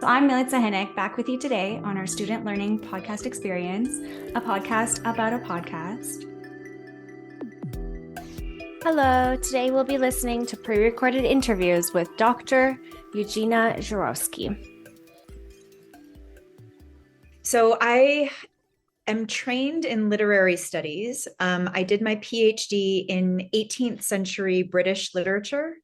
So I'm Milica Hinic, back with you today on our Student Learning Podcast Experience, a podcast about a podcast. Hello, today we'll be listening to pre-recorded interviews with Dr. Eugenia Zuroski. So I am trained in literary studies. I did my PhD in 18th century British literature.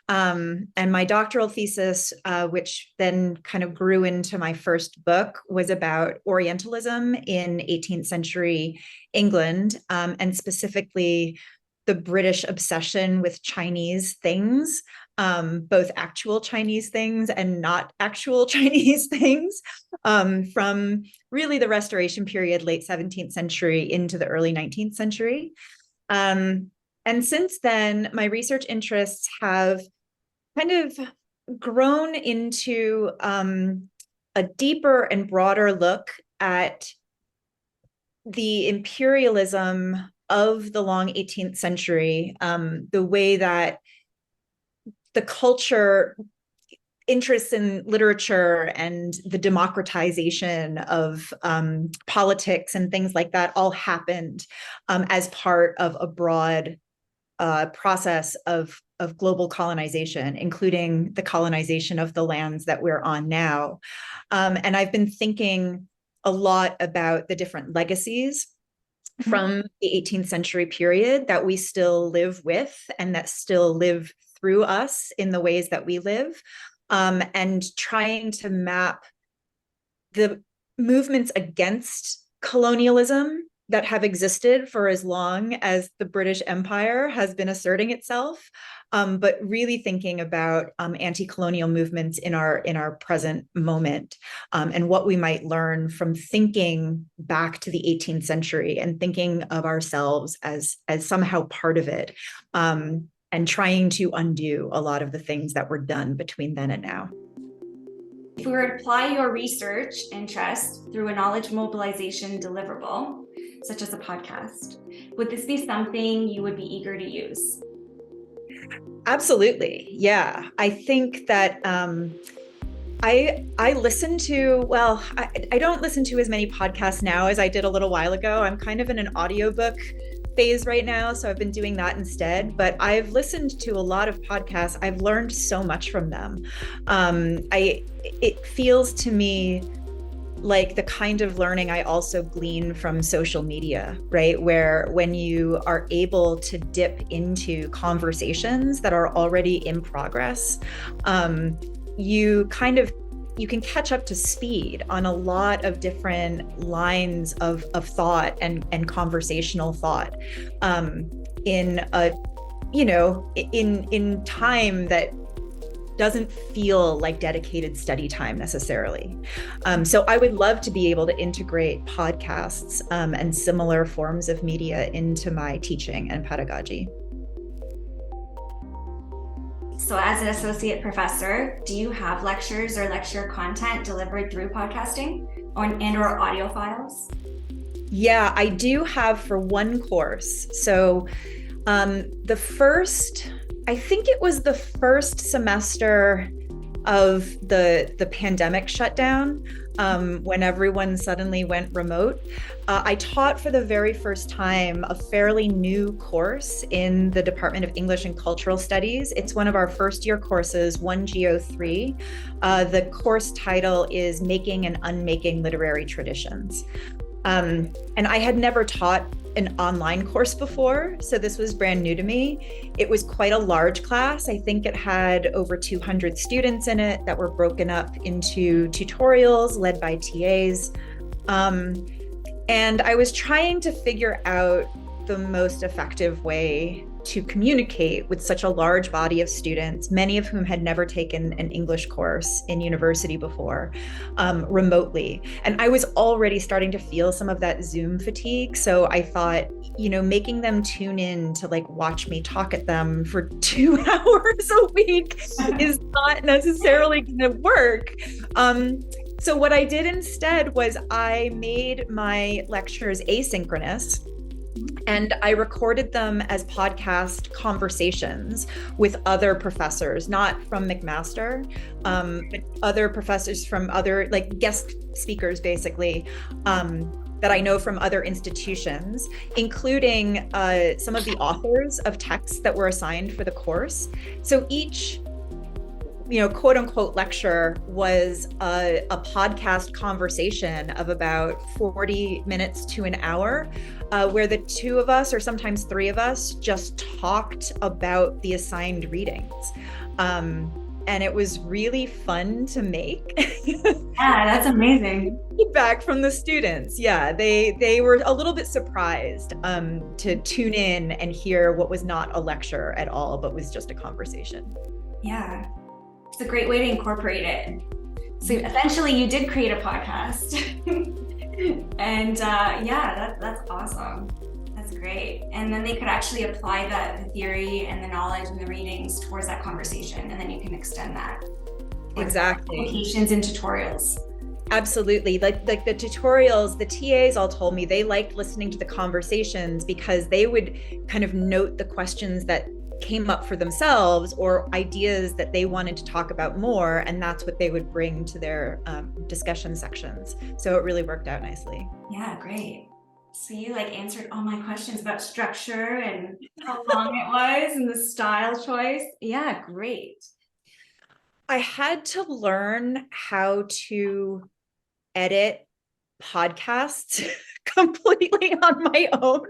And my doctoral thesis, which then kind of grew into my first book, was about Orientalism in 18th century England, and specifically the British obsession with Chinese things, both actual Chinese things and not actual Chinese things, from really the Restoration period, late 17th century into the early 19th century. And since then, my research interests have kind of grown into a deeper and broader look at the imperialism of the long 18th century, the way that the culture, interests in literature, and the democratization of politics and things like that all happened as part of a broad process of global colonization, including the colonization of the lands that we're on now. And I've been thinking a lot about the different legacies from the 18th century period that we still live with and that still live through us in the ways that we live, and trying to map the movements against colonialism that have existed for as long as the British Empire has been asserting itself, but really thinking about anti-colonial movements in our present moment, and what we might learn from thinking back to the 18th century and thinking of ourselves as somehow part of it, and trying to undo a lot of the things that were done between then and now. If we were to apply your research interest through a knowledge mobilization deliverable, such as a podcast, would this be something you would be eager to use? Absolutely. Yeah. I think that I listen to, well, I don't listen to as many podcasts now as I did a little while ago. I'm kind of in an audiobook phase right now, so I've been doing that instead. But I've listened to a lot of podcasts. I've learned so much from them. It feels to me like the kind of learning I also glean from social media, right? Where when you are able to dip into conversations that are already in progress, you can catch up to speed on a lot of different lines of thought and conversational thought, in time that doesn't feel like dedicated study time necessarily. So I would love to be able to integrate podcasts and similar forms of media into my teaching and pedagogy. So as an associate professor, do you have lectures or lecture content delivered through podcasting or audio files? Yeah, I do have for one course. So I think it was the first semester of the pandemic shutdown, when everyone suddenly went remote. I taught for the very first time a fairly new course in the Department of English and Cultural Studies. It's one of our first year courses, 1Go3. The course title is Making and Unmaking Literary Traditions. And I had never taught an online course before, so this was brand new to me. It was quite a large class. I think it had over 200 students in it that were broken up into tutorials led by TAs. And I was trying to figure out the most effective way to communicate with such a large body of students, many of whom had never taken an English course in university before, remotely. And I was already starting to feel some of that Zoom fatigue. So I thought, making them tune in to watch me talk at them for 2 hours a week is not necessarily going to work. So what I did instead was I made my lectures asynchronous. And I recorded them as podcast conversations with other professors, not from McMaster, but other professors from other, like guest speakers, basically, that I know from other institutions, including some of the authors of texts that were assigned for the course. So each quote unquote lecture was a podcast conversation of about 40 minutes to an hour, where the two of us, or sometimes three of us, just talked about the assigned readings. And it was really fun to make. Yeah, that's amazing. Feedback from the students. Yeah, they were a little bit surprised to tune in and hear what was not a lecture at all, but was just a conversation. Yeah. It's a great way to incorporate it. So essentially you did create a podcast. And that's awesome. That's great. And then they could actually apply the theory and the knowledge and the readings towards that conversation. And then you can extend that. Exactly. Applications and tutorials. Absolutely. Like the tutorials, the TAs all told me they liked listening to the conversations because they would kind of note the questions that came up for themselves or ideas that they wanted to talk about more, and that's what they would bring to their discussion sections. So it really worked out nicely. Yeah, great. So you answered all my questions about structure and how long it was and the style choice. Yeah, great. I had to learn how to edit podcasts completely on my own.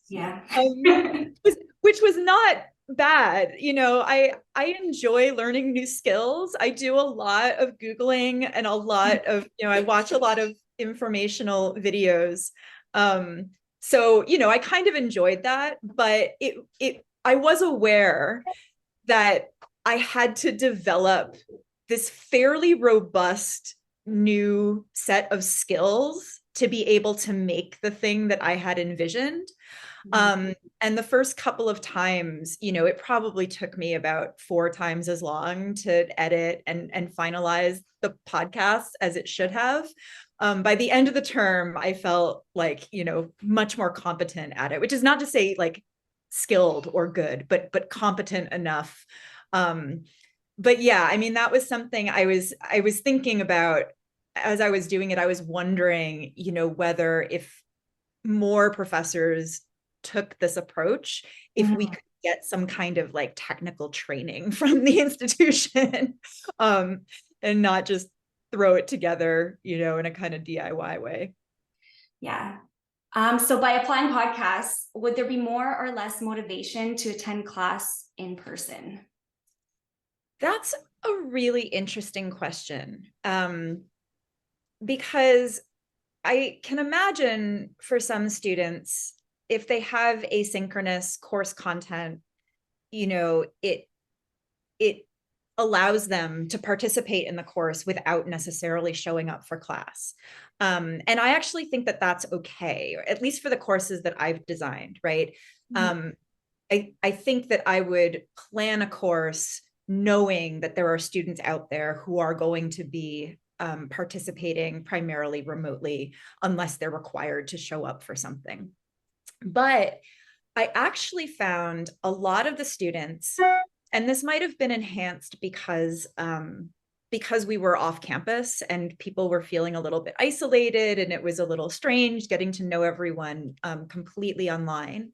Yeah. Which was not bad. I enjoy learning new skills. I do a lot of Googling and a lot of, I watch a lot of informational videos. So, I kind of enjoyed that, but I was aware that I had to develop this fairly robust new set of skills to be able to make the thing that I had envisioned. And the first couple of times, it probably took me about 4 times as long to edit and finalize the podcast as it should have. By the end of the term, I felt like, much more competent at it, which is not to say like skilled or good, but competent enough. But yeah, I mean, that was something I was thinking about as I was doing it. I was wondering, whether if more professors took this approach, if we could get some kind of like technical training from the institution, and not just throw it together, in a kind of DIY way. Yeah. So by applying podcasts, would there be more or less motivation to attend class in person? That's a really interesting question. Because I can imagine for some students, if they have asynchronous course content, it allows them to participate in the course without necessarily showing up for class. And I actually think that that's okay, or at least for the courses that I've designed, right? I think that I would plan a course knowing that there are students out there who are going to be participating primarily remotely, unless they're required to show up for something. But I actually found a lot of the students, and this might have been enhanced because we were off campus and people were feeling a little bit isolated, and it was a little strange getting to know everyone completely online.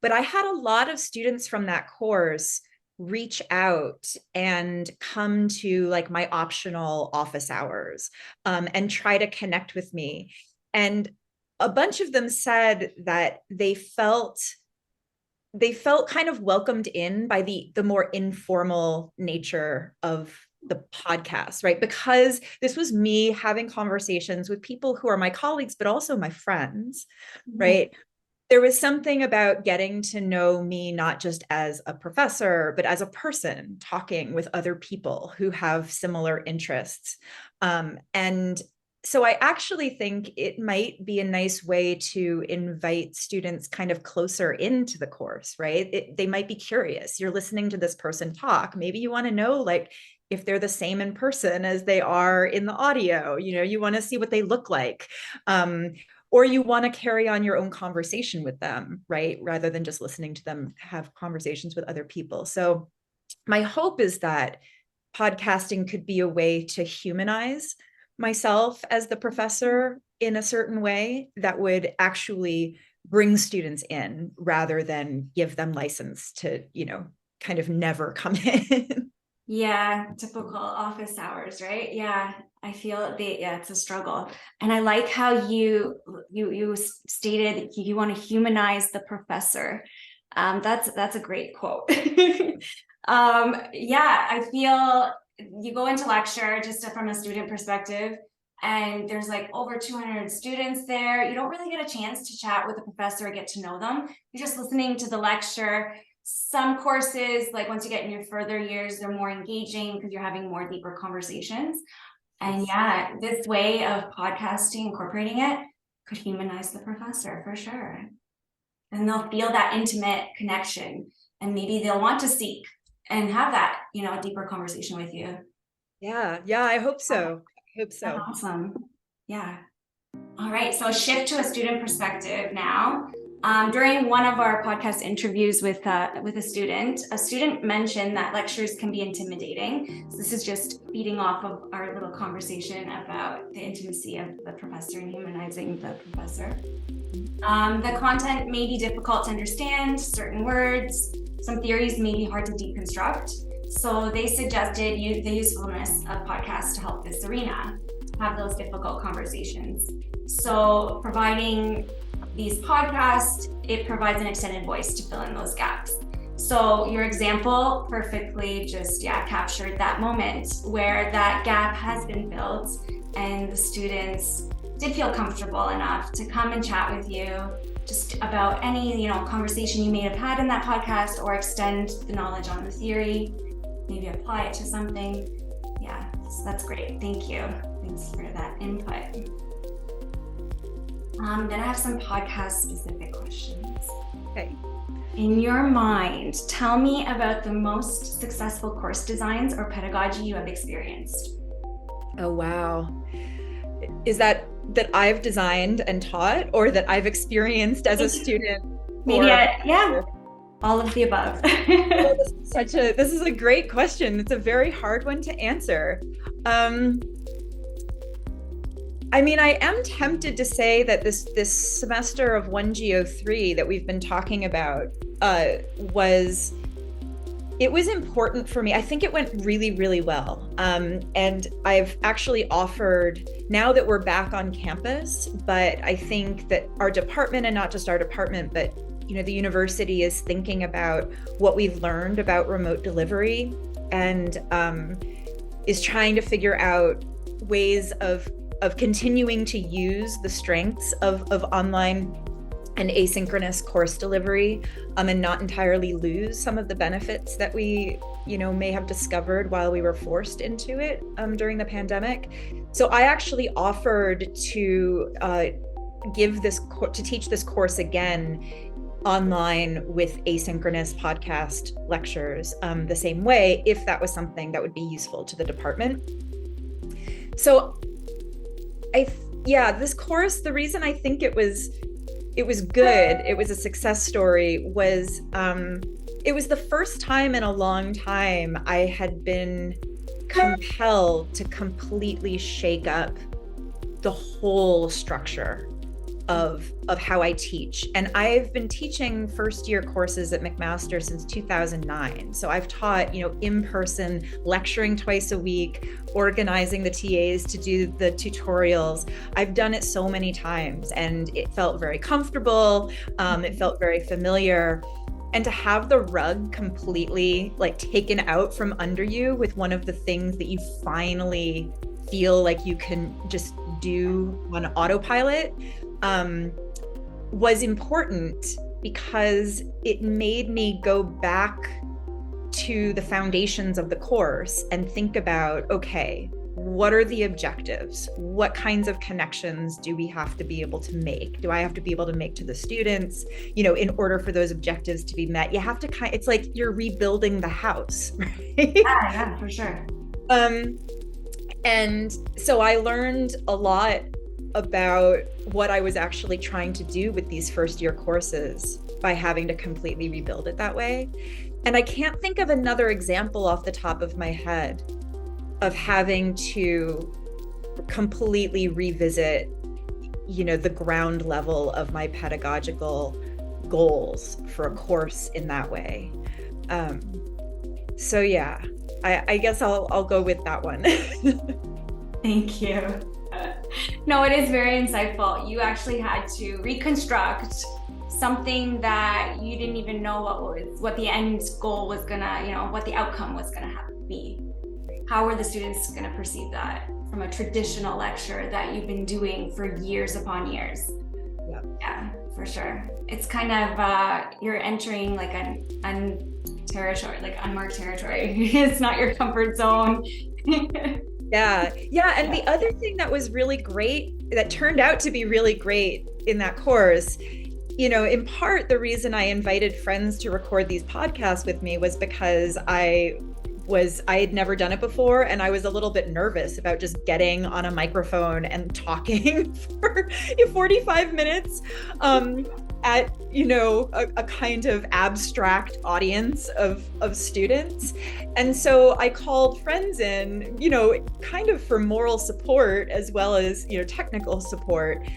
But I had a lot of students from that course reach out and come to like my optional office hours and try to connect with me. And a bunch of them said that they felt kind of welcomed in by the more informal nature of the podcast, right? Because this was me having conversations with people who are my colleagues, but also my friends, right? There was something about getting to know me, not just as a professor, but as a person, talking with other people who have similar interests. And so I actually think it might be a nice way to invite students kind of closer into the course, right? They might be curious. You're listening to this person talk. Maybe you want to know, like, if they're the same in person as they are in the audio. You want to see what they look like. or you want to carry on your own conversation with them, right? Rather than just listening to them have conversations with other people. So my hope is that podcasting could be a way to humanize myself as the professor in a certain way that would actually bring students in rather than give them license to, kind of never come in. Yeah, typical office hours, right? Yeah, I feel it's a struggle. And I like how you stated you want to humanize the professor. That's a great quote. Yeah, I feel you go into lecture just from a student perspective, and there's like over 200 students there. You don't really get a chance to chat with the professor or get to know them. You're just listening to the lecture. Some courses, like once you get in your further years, they're more engaging because you're having more deeper conversations. And yeah, this way of podcasting, incorporating it, could humanize the professor for sure. And they'll feel that intimate connection, and maybe they'll want to seek and have that, deeper conversation with you. Yeah, I hope so. That's awesome. Yeah. All right, so shift to a student perspective now. During one of our podcast interviews with a student mentioned that lectures can be intimidating. So this is just feeding off of our little conversation about the intimacy of the professor and humanizing the professor. The content may be difficult to understand, certain words, some theories may be hard to deconstruct. So they suggested the usefulness of podcasts to help this arena, have those difficult conversations. So providing these podcasts, it provides an extended voice to fill in those gaps. So your example perfectly just captured that moment where that gap has been filled and the students did feel comfortable enough to come and chat with you just about any conversation you may have had in that podcast, or extend the knowledge on the theory, maybe apply it to something. Yeah, so that's great. Thank you. Thanks for that input. Then I have some podcast specific questions. Okay. In your mind, tell me about the most successful course designs or pedagogy you have experienced. Oh, wow. Is that I've designed and taught, or that I've experienced as a student? Maybe, all of the above. This is a great question. It's a very hard one to answer. I mean, I am tempted to say that this semester of 1G03 that we've been talking about was important for me. I think it went really, really well. And I've actually offered, now that we're back on campus, but I think that our department, and not just our department, but the university is thinking about what we've learned about remote delivery, and is trying to figure out ways of continuing to use the strengths of online and asynchronous course delivery, and not entirely lose some of the benefits that we, may have discovered while we were forced into it during the pandemic. So I actually offered to teach this course again online with asynchronous podcast lectures the same way, if that was something that would be useful to the department. So this course, the reason I think it was good, it was a success story, was it was the first time in a long time I had been compelled to completely shake up the whole structure of how I teach. And I've been teaching first year courses at McMaster since 2009. So I've taught, in person, lecturing twice a week, organizing the TAs to do the tutorials. I've done it so many times, and it felt very comfortable. It felt very familiar. And to have the rug completely taken out from under you with one of the things that you finally feel like you can just do on autopilot was important, because it made me go back to the foundations of the course and think about, okay, what are the objectives? What kinds of connections do we have to be able to make? Do I have to be able to make to the students? In order for those objectives to be met, you have to it's like you're rebuilding the house, right? Yeah, for sure. And so I learned a lot about what I was actually trying to do with these first year courses by having to completely rebuild it that way. And I can't think of another example off the top of my head of having to completely revisit, the ground level of my pedagogical goals for a course in that way. So yeah, I guess I'll go with that one. Thank you. No, it is very insightful. You actually had to reconstruct something that you didn't even know what the end goal was gonna, what the outcome was gonna have to be. How are the students gonna perceive that from a traditional lecture that you've been doing for years upon years? Yeah, for sure. It's kind of you're entering like territory, like unmarked territory. It's not your comfort zone. Yeah. And the other thing that was really great, that turned out to be really great in that course, in part, the reason I invited friends to record these podcasts with me was because I had never done it before, and I was a little bit nervous about just getting on a microphone and talking for 45 minutes at a kind of abstract audience of students. And so I called friends in, kind of for moral support as well as technical support.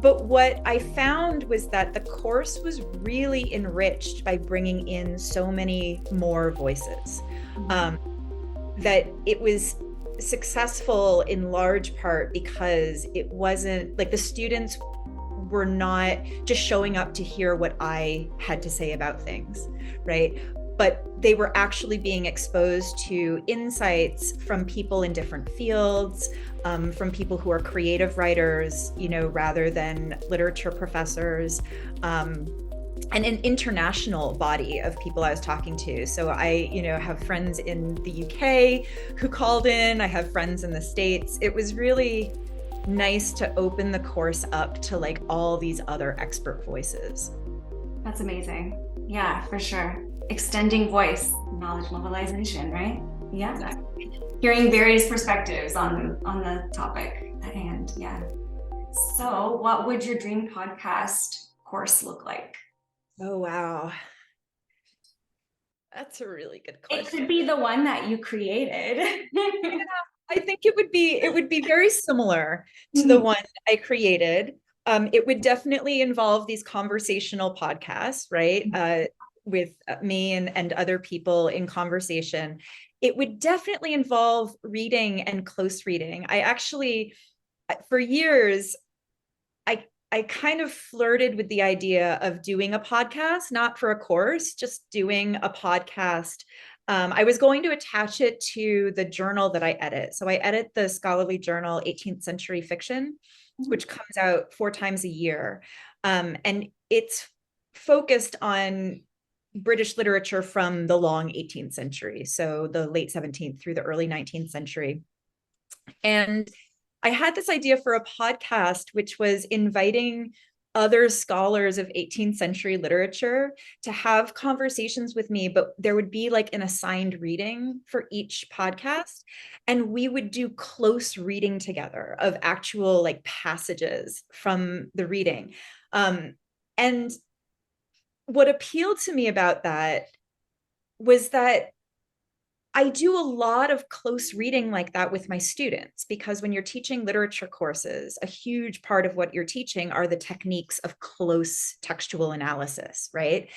But what I found was that the course was really enriched by bringing in so many more voices. That it was successful in large part because it wasn't like the students were not just showing up to hear what I had to say about things, right? But they were actually being exposed to insights from people in different fields, from people who are creative writers, rather than literature professors, and an international body of people I was talking to. So I, have friends in the UK who called in. I have friends in the States. It was really nice to open the course up to like all these other expert voices. That's amazing. Yeah, for sure. Extending voice, knowledge mobilization, right? Yeah. Hearing various perspectives on the topic at hand. Yeah. So what would your dream podcast course look like? Oh, wow. That's a really good question. It could be the one that you created. Yeah, I think it would be very similar to the one I created. It would definitely involve these conversational podcasts, right? With me and other people in conversation. It would definitely involve reading and close reading. I actually, for years, I kind of flirted with the idea of doing a podcast, not for a course, just doing a podcast. I was going to attach it to the journal that I edit. So I edit the scholarly journal 18th Century Fiction, which comes out 4 times a year. And it's focused on British literature from the long 18th century, so the late 17th through the early 19th century. And I had this idea for a podcast, which was inviting other scholars of 18th century literature to have conversations with me, but there would be like an assigned reading for each podcast. And we would do close reading together of actual like passages from the reading. And what appealed to me about that was that I do a lot of close reading like that with my students, because when you're teaching literature courses, a huge part of what you're teaching are the techniques of close textual analysis, right?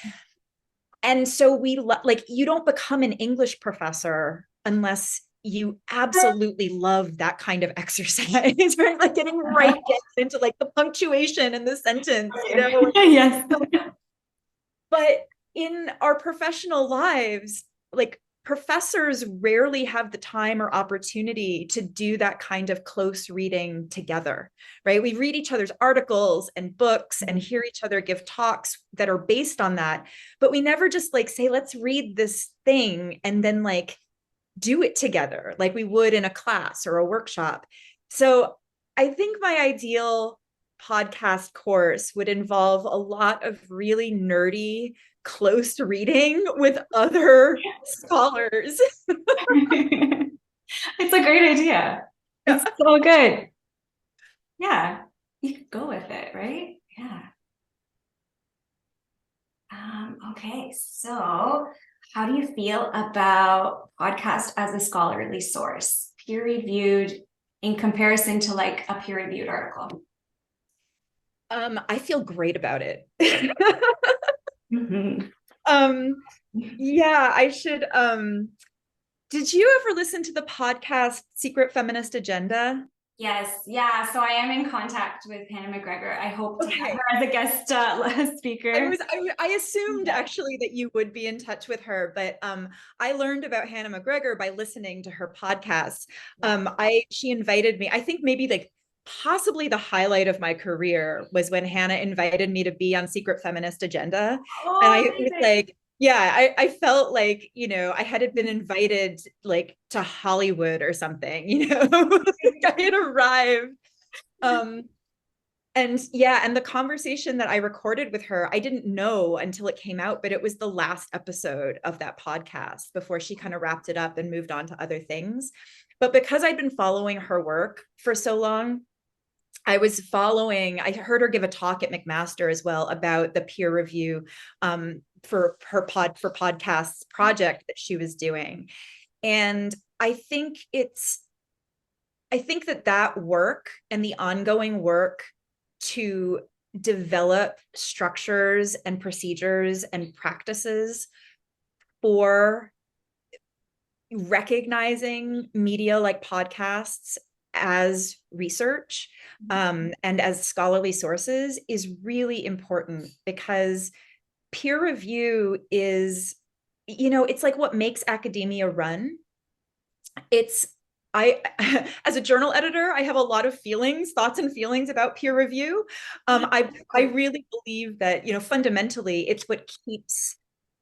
And so you don't become an English professor unless you absolutely love that kind of exercise, right? Like getting right into like the punctuation and the sentence, Yes. But in our professional lives, like professors rarely have the time or opportunity to do that kind of close reading together, right? We read each other's articles and books and hear each other give talks that are based on that, but we never just like say, let's read this thing and then like do it together like we would in a class or a workshop. So I think my ideal podcast course would involve a lot of really nerdy close reading with other scholars. It's a great idea. It's so good. Yeah. you could go with it, right? Yeah. Okay, so how do you feel about podcast as a scholarly source, peer reviewed in comparison to like a peer reviewed article? I feel great about it. Mhm. um, yeah, I should. Did you ever listen to the podcast Secret Feminist Agenda? Yes, yeah. So I am in contact with Hannah McGregor. I hope to have Okay. her as a guest speaker. I assumed actually that you would be in touch with her, but I learned about Hannah McGregor by listening to her podcast. She invited me. I think maybe like possibly the highlight of my career was when Hannah invited me to be on Secret Feminist Agenda, and Oh, I was amazing. like, yeah, I felt like, you know, I had been invited like to Hollywood or something, you know, like I had arrived. Um, and yeah, and the conversation that I recorded with her, I didn't know until it came out, but it was the last episode of that podcast before she kind of wrapped it up and moved on to other things. But because I'd been following her work for so long, I heard her give a talk at McMaster as well about the peer review for her podcasts project that she was doing. And I think that that work and the ongoing work to develop structures and procedures and practices for recognizing media like podcasts as research and as scholarly sources is really important, because peer review is, you know, it's like what makes academia run. It's I as a journal editor, I have a lot of thoughts and feelings about peer review. I really believe that, you know, fundamentally it's what keeps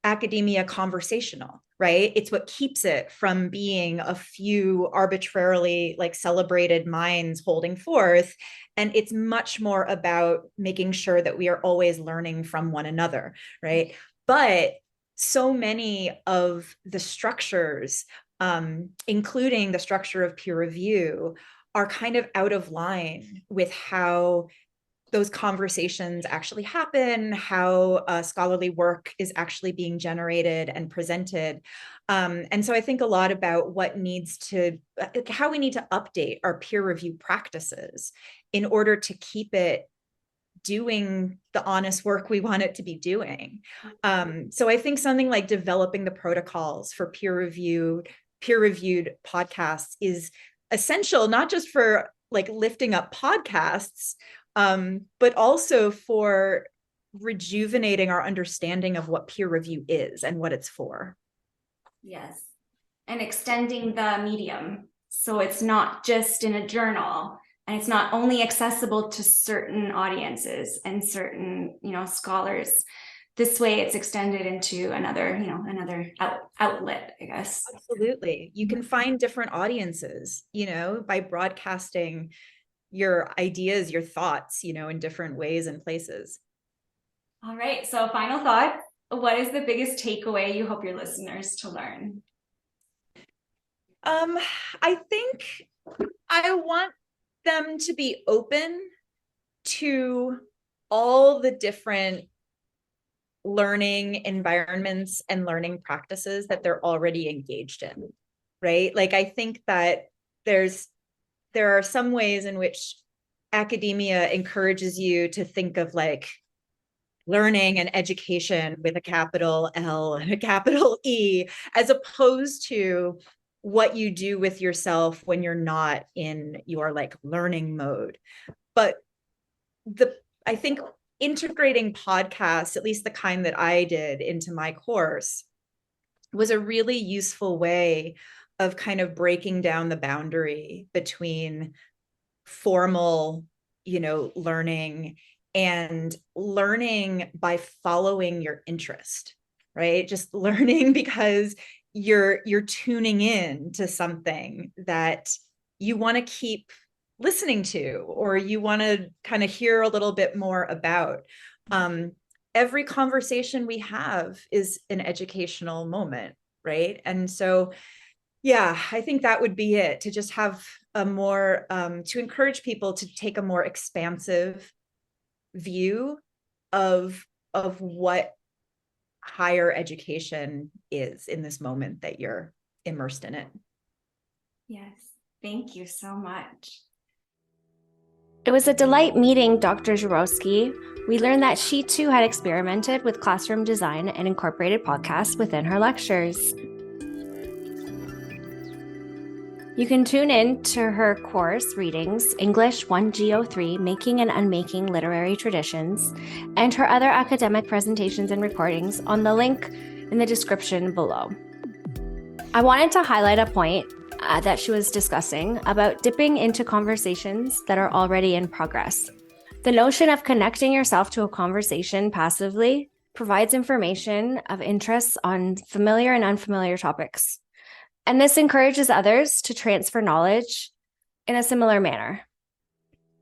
academia conversational, right? It's what keeps it from being a few arbitrarily like celebrated minds holding forth. And it's much more about making sure that we are always learning from one another, right? But so many of the structures, including the structure of peer review, are kind of out of line with how those conversations actually happen, how scholarly work is actually being generated and presented. And so I think a lot about how we need to update our peer review practices in order to keep it doing the honest work we want it to be doing. So I think something like developing the protocols for peer-reviewed podcasts is essential, not just for like lifting up podcasts, but also for rejuvenating our understanding of what peer review is and what it's for. Yes. And extending the medium. So it's not just in a journal, and it's not only accessible to certain audiences and certain, you know, scholars. This way it's extended into another, you know, another outlet, I guess. Absolutely. You can find different audiences, you know, by broadcasting your ideas, your thoughts, you know, in different ways and places. All right. So final thought. What is the biggest takeaway you hope your listeners to learn? Um, I think I want them to be open to all the different learning environments and learning practices that they're already engaged in, right? Like I think that there are some ways in which academia encourages you to think of like learning and education with a capital L and a capital E, as opposed to what you do with yourself when you're not in your like learning mode. But I think integrating podcasts, at least the kind that I did, into my course was a really useful way of kind of breaking down the boundary between formal, you know, learning and learning by following your interest, right? Just learning because you're tuning in to something that you want to keep listening to, or you want to kind of hear a little bit more about. Every conversation we have is an educational moment, right? And so Yeah, I think that would be it, to just have a more, to encourage people to take a more expansive view of what higher education is in this moment that you're immersed in it. Yes, thank you so much. It was a delight meeting Dr. Zuroski. We learned that she too had experimented with classroom design and incorporated podcasts within her lectures. You can tune in to her course readings, English 1G03, Making and Unmaking Literary Traditions, and her other academic presentations and recordings on the link in the description below. I wanted to highlight a point that she was discussing about dipping into conversations that are already in progress. The notion of connecting yourself to a conversation passively provides information of interest on familiar and unfamiliar topics. And this encourages others to transfer knowledge in a similar manner.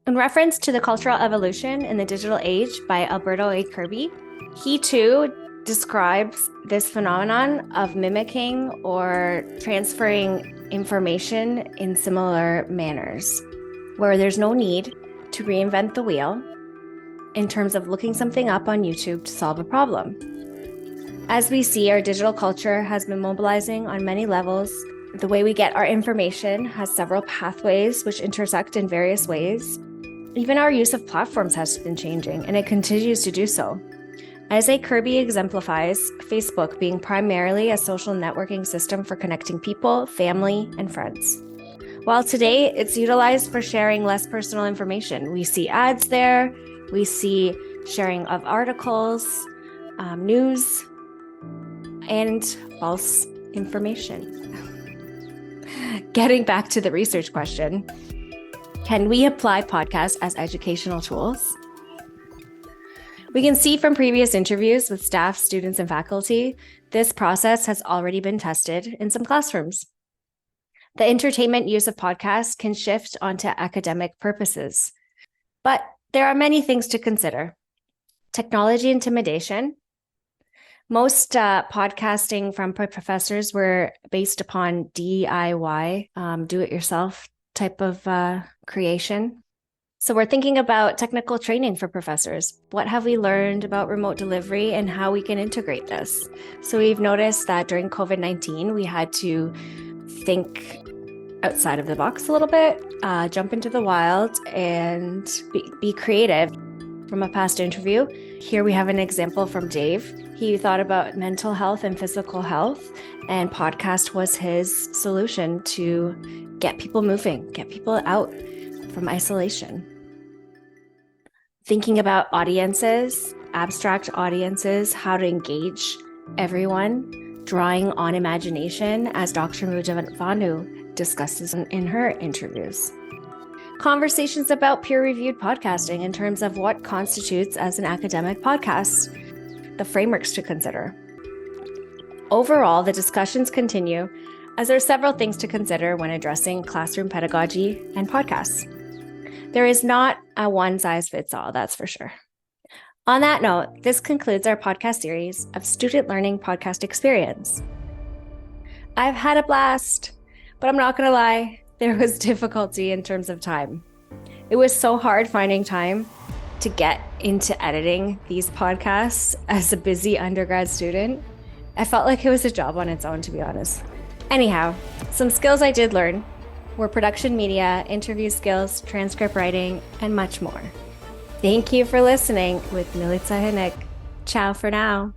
In reference to the cultural evolution in the digital age by Alberto A. Kirby, he too describes this phenomenon of mimicking or transferring information in similar manners, where there's no need to reinvent the wheel in terms of looking something up on YouTube to solve a problem. As we see, our digital culture has been mobilizing on many levels. The way we get our information has several pathways which intersect in various ways. Even our use of platforms has been changing, and it continues to do so. As A. Kirby exemplifies, Facebook being primarily a social networking system for connecting people, family, and friends. While today it's utilized for sharing less personal information. We see ads there, we see sharing of articles, news, and false information. Getting back to the research question, can we apply podcasts as educational tools? We can see from previous interviews with staff, students, and faculty, this process has already been tested in some classrooms. The entertainment use of podcasts can shift onto academic purposes, but there are many things to consider. Technology intimidation. Most podcasting from professors were based upon DIY, do-it-yourself type of creation. So we're thinking about technical training for professors. What have we learned about remote delivery and how we can integrate this? So we've noticed that during COVID-19, we had to think outside of the box a little bit, jump into the wild and be creative. From a past interview, here we have an example from Dave. He thought about mental health and physical health, and podcast was his solution to get people moving, get people out from isolation. Thinking about audiences, abstract audiences, how to engage everyone, drawing on imagination, as Dr. Mujavanu discusses in her interviews. Conversations about peer-reviewed podcasting in terms of what constitutes as an academic podcast, the frameworks to consider. Overall, the discussions continue as there are several things to consider when addressing classroom pedagogy and podcasts. There is not a one-size-fits-all, that's for sure. On that note, this concludes our podcast series of Student Learning Podcast Experience. I've had a blast, but I'm not going to lie, there was difficulty in terms of time. It was so hard finding time to get into editing these podcasts as a busy undergrad student. I felt like it was a job on its own, to be honest. Anyhow, some skills I did learn were production media, interview skills, transcript writing, and much more. Thank you for listening with Milica Hinic. Ciao for now.